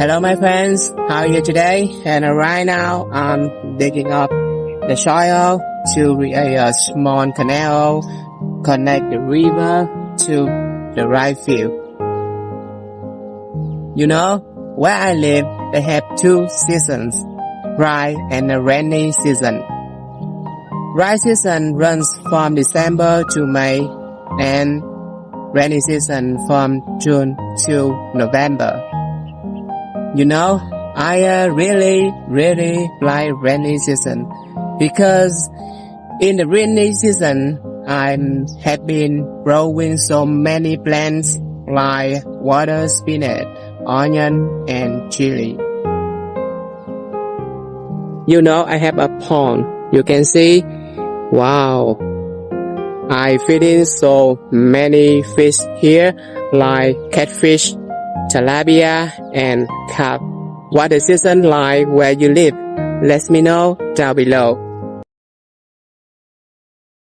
Hello my friends, how are you today? And right now I'm digging up the soil to create a small canal, connect the river to the right field. You know, where I live, they have two seasons, dry and a rainy season. Dry season runs from December to May and rainy season from June to November. You know, I really like rainy season because in the rainy season I have been growing so many plants like water spinach, onion and chili. You know, I have a pond. You can see, wow, I feeding so many fish here like catfish, tilapia and carp. What the season like where you live? Let me know down below.